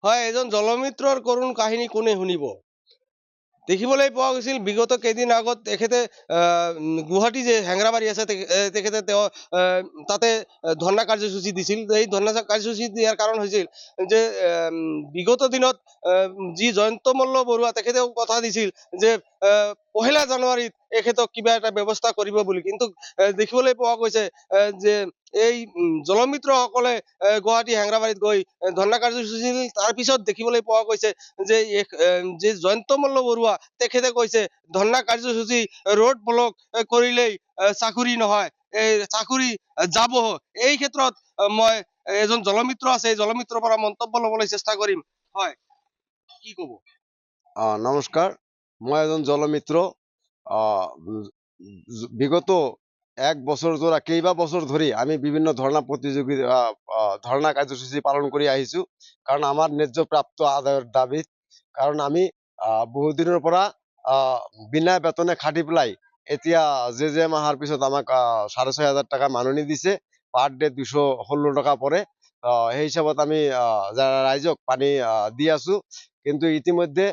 হয়, এজন জলমিত্ৰৰ কৰুণ কাহিনী কোনে শুনিব? দেখিবলৈ পোৱা গৈছিল বিগত কেইদিন আগত তেখেতে গুৱাহাটী যে হেংৰাবাৰী আছে তেখেতে তেওঁ তাতে ধৰ্ণা কাৰ্যসূচী দিছিল। এই ধৰ্ণা কাৰ্যসূচী দিয়াৰ কাৰণ হৈছিল যে বিগত দিনত যি জয়ন্ত মল্ল বৰুৱা তেখেতেও কথা দিছিল যে পহিলা জানুৱাৰীত এখেতক কিবা এটা ব্যৱস্থা কৰিব বুলি, কিন্তু দেখিবলৈ পোৱা গৈছে যে এই জলমিত্ৰসকলে গুৱাহাটী হেংৰাবাৰীত গৈ ধৰ্ণা কাৰ্যসূচী তাৰ পিছত দেখিবলৈ পোৱা গৈছে যে যে জয়ন্ত মল্ল বৰুৱা তেখেতে কৈছে ধৰ্ণা কাৰ্যসূচী ৰোড ব্লক কৰিলেই চাকৰি নহয়, এই চাকৰি যাব। এই ক্ষেত্ৰত মই এজন জলমিত্ৰ আছে, এই জলমিত্ৰৰ পৰা মন্তব্য ল'বলৈ চেষ্টা কৰিম। হয়, কি ক'ব? নমস্কাৰ, মই এজন জলমিত্ৰ। বিগত এক বছৰ ধৰা কেইবা বছৰ ধৰি আমি বিভিন্ন ধৰ্ণা কাৰ্যসূচী পালন কৰি আহিছো, কাৰণ আমাৰ ন্যায্যপ্ৰাপ্ত আদায়ৰ দাবীত। কাৰণ আমি বহুদিনৰ পৰা বিনা বেতনে খাটি পেলাই এতিয়া জেজেএম অহাৰ পিছত আমাক 6,500 টাকা মাননি দিছে। পাৰ ডে 216 টাকা পৰে। সেই হিচাপত আমি ৰাইজক পানী দি আছো। কিন্তু ইতিমধ্যে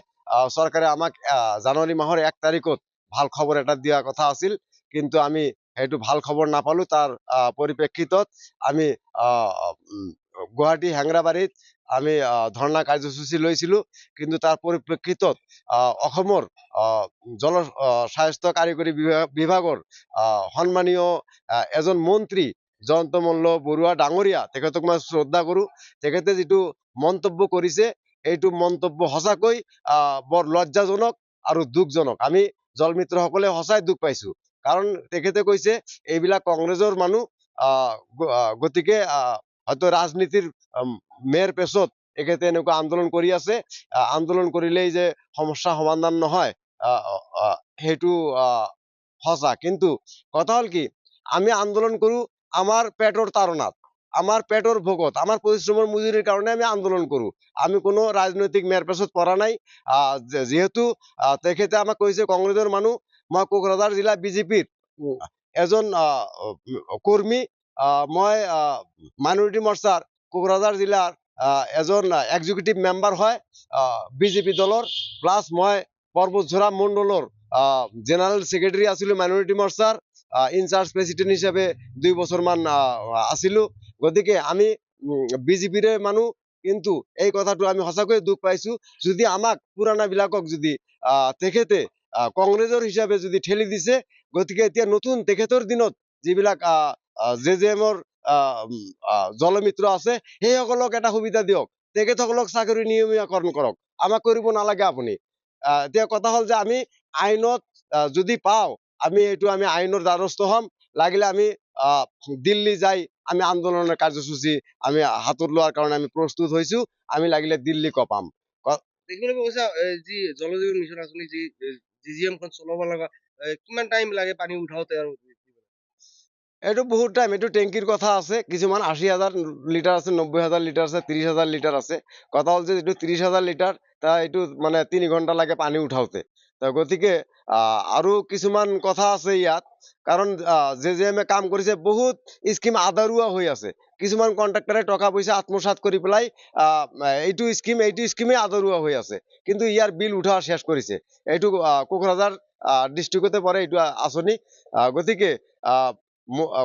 চৰকাৰে আমাক জানুৱাৰী মাহৰ 1 তাৰিখত ভাল খবৰ এটা দিয়া কথা আছিল, কিন্তু আমি সেইটো ভাল খবৰ নাপালো। তাৰ পৰিপ্ৰেক্ষিতত আমি গুৱাহাটী হেংৰাবাৰীত আমি ধৰ্ণা কাৰ্যসূচী লৈছিলো। কিন্তু তাৰ পৰিপ্ৰেক্ষিতত অসমৰ জল স্বাস্থ্য কাৰিকৰী বিভাগৰ সন্মানীয় এজন মন্ত্ৰী জয়ন্ত মল্ল বৰুৱা ডাঙৰীয়া, তেখেতক মই শ্ৰদ্ধা কৰো। তেখেতে যিটো মন্তব্য কৰিছে এইটো মন্তব্য সঁচাকৈ বৰ লজ্জাজনক আৰু দুখজনক। আমি জলমিত্ৰসকলে সঁচাই দুখ পাইছো, কাৰণ তেখেতে কৈছে এইবিলাক কংগ্ৰেছৰ মানুহ, গতিকে হয়তো ৰাজনীতিৰ মেৰ পেছত তেখেতে এনেকুৱা আন্দোলন কৰি আছে। আন্দোলন কৰিলেই যে সমস্যা সমাধান নহয় সেইটো সঁচা, কিন্তু কথা হ'ল কি, আমি আন্দোলন কৰো আমাৰ পেটৰ তাৰণাত, আমাৰ পেটৰ ভোগত, আমাৰ পৰিশ্ৰমৰ মজুৰিৰ কাৰণে আমি আন্দোলন কৰো। আমি কোনো ৰাজনৈতিক মেৰ পেছত পৰা নাই। যিহেতু তেখেতে আমাক কৈছে কংগ্ৰেছৰ মানুহ, মই কোকৰাঝাৰ জিলা বিজেপিৰ এজন কৰ্মী। মই মাইনৰিটি মৰ্চাৰ কোকৰাঝাৰ জিলাৰ এজন এক্সিকিউটিভ মেম্বাৰ হয় বিজেপি দলৰ, প্লাছ মই পৰ্বতঝৰা মণ্ডলৰ জেনাৰেল ছেক্ৰেটাৰী আছিলো মাইনৰিটি মৰ্চাৰ, ইনচাৰ্জ প্ৰেচিডেণ্ট হিচাপে 2 বছৰমান আছিলো। গতিকে আমি বিজেপিৰে মানুহ, কিন্তু এই কথাটো আমি সঁচাকৈ দুখ পাইছো। যদি আমাক পুৰাণা বিলাকক যদি তেখেতে কংগ্ৰেছৰ হিচাপে যদি ঠেলি দিছে, গতিকে এতিয়া নতুন তেখেতৰ দিনত যিবিলাক জেজেএমৰ জলমিত্ৰ আছে সেইসকলক এটা সুবিধা দিয়ক, তেখেতসকলক চাকৰি নিয়মীয়াকৰণ কৰক, আমাক কৰিব নালাগে আপুনি। এতিয়া কথা হ'ল যে আমি আইনত যদি পাওঁ আমি আইনৰ দ্বাৰস্থ হ'ম। লাগিলে আমি দিল্লী যাই আমি আন্দোলনৰ কাৰ্যসূচী আমি হাতত লোৱাৰ কাৰণে আমি প্ৰস্তুত হৈছো। আমি লাগিলে দিল্লী কপাম। দেখিবলৈ পোৱা গৈছে যি জল জীৱন মিছন আঁচনি যি জিজিএমখন চলাব লগা কিমান টাইম লাগে পানী উঠাওতে? আৰু এইটো বহুত টাইম, এইটো টেংকিৰ কথা আছে। কিছুমান 80,000 লিটাৰ আছে, 90,000 লিটাৰ আছে, 30,000 লিটাৰ আছে। কথা হ'ল যে এইটো 30,000 লিটাৰ, এইটো মানে 3 ঘণ্টা লাগে পানী উঠাওতে। গতিকে আৰু কিছুমান কথা আছে ইয়াত, কাৰণ জেজেএমে কাম কৰিছে, বহুত স্কিম আধৰুৱা হৈ আছে। কিছুমান কণ্ট্ৰাক্টৰে টকা পইচা আত্মসাৎ কৰি পেলাই এইটো স্কিমে আধৰুৱা হৈ আছে, কিন্তু ইয়াৰ বিল উঠা শেষ কৰিছে। এইটো কোকৰাঝাৰ ডিষ্ট্ৰিক্টতে পৰে এইটো আঁচনি। গতিকে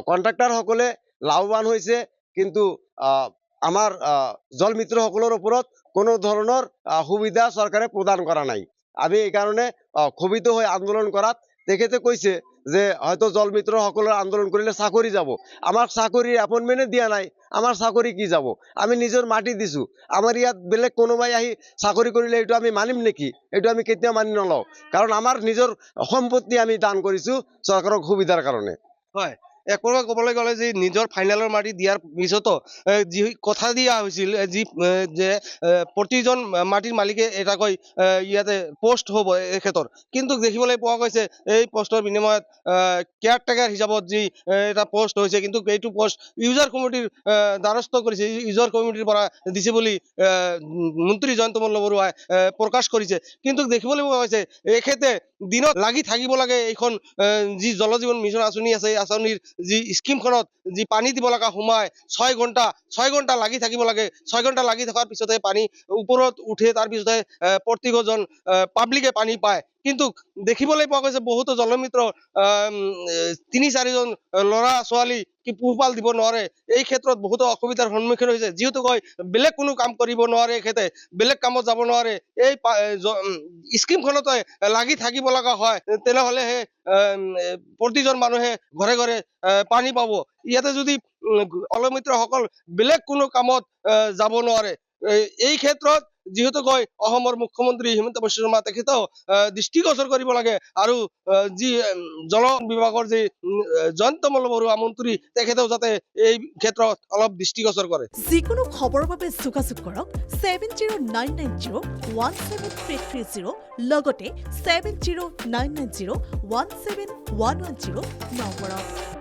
কণ্ট্ৰাক্টৰ সকলে লাভৱান হৈছে, কিন্তু আমাৰ জলমিত্ৰসকলৰ ওপৰত কোনো ধৰণৰ সুবিধা চৰকাৰে প্ৰদান কৰা নাই। আমি এইকাৰণে ক্ষোভিত হৈ আন্দোলন কৰাত তেখেতে কৈছে যে হয়তো জলমিত্ৰসকলৰ আন্দোলন কৰিলে চাকৰি যাব। আমাক চাকৰিৰ এপইণ্টমেণ্টে দিয়া নাই, আমাৰ চাকৰি কি যাব? আমি নিজৰ মাটি দিছো। আমাৰ ইয়াত বেলেগ কোনোবাই আহি চাকৰি কৰিলে এইটো আমি মানিম নেকি? এইটো আমি কেতিয়াও মানি নলওঁ, কাৰণ আমাৰ নিজৰ সম্পত্তি আমি দান কৰিছো চৰকাৰক সুবিধাৰ কাৰণে। হয়, এক প্ৰকাৰ ক'বলৈ গ'লে যে নিজৰ ফাইনেলৰ মাটি দিয়াৰ পিছতো যি কথা দিয়া হৈছিল যে প্ৰতিজন মাটিৰ মালিকে এটাকৈ ইয়াতে পোষ্ট হ'ব এখেতৰ, কিন্তু দেখিবলৈ পোৱা গৈছে এই পোষ্টৰ বিনিময়ত কেয়াৰটেকাৰ হিচাপত যি এটা পোষ্ট হৈছে, কিন্তু এইটো পোষ্ট ইউজাৰ কমিটিৰ দ্বাৰস্থ কৰিছে, ইউজাৰ কমিটিৰ পৰা দিছে বুলি মন্ত্ৰী জয়ন্ত মল্ল বৰুৱাই প্ৰকাশ কৰিছে। কিন্তু দেখিবলৈ পোৱা গৈছে এখেতে দিনত লাগি থাকিব লাগে এইখন যি জল জীৱন মিছন আঁচনি আছে, এই আঁচনিৰ যি স্কিমখনত যি পানী দিব লগা সোমাই 6 ঘণ্টা লাগি থাকিব লাগে 6 ঘণ্টা লাগি থকাৰ পিছতহে পানী ওপৰত উঠে তাৰপিছতহে প্ৰতিজন পাব্লিকে পানী পায় কিন্তু দেখিবলৈ পোৱা গৈছে বহুতো জলমিত্ৰ 3-4জন ল'ৰা ছোৱালী কি পোহপাল দিব নোৱাৰে এই ক্ষেত্ৰত বহুতো অসুবিধাৰ সন্মুখীন হৈছে যিহেতু কয় বেলেগ কোনো কাম কৰিব নোৱাৰে এখেতে বেলেগ কামত যাব নোৱাৰে এই স্কিমখনতে লাগি থাকিব লগা হয় তেনেহ'লেহে প্ৰতিজন মানুহে ঘৰে ঘৰে পানী পাব ইয়াতে যদি জলমিত্ৰসকল বেলেগ কোনো কামত যাব নোৱাৰে এই ক্ষেত্ৰত যিহেতু কয় অসমৰ মুখ্যমন্ত্ৰী হিমন্ত বিশ্ব শৰ্মা তেখেতেও দৃষ্টিগোচৰ কৰিব লাগে আৰু যি জল বিভাগৰ যি জয়ন্ত মল্লবৰুৱা মন্ত্ৰী তেখেতেও যাতে এই ক্ষেত্ৰত অলপ দৃষ্টিগোচৰ কৰে যিকোনো খবৰৰ বাবে যোগাযোগ কৰক 7099017330 লগতে 7099017110 নম্বৰত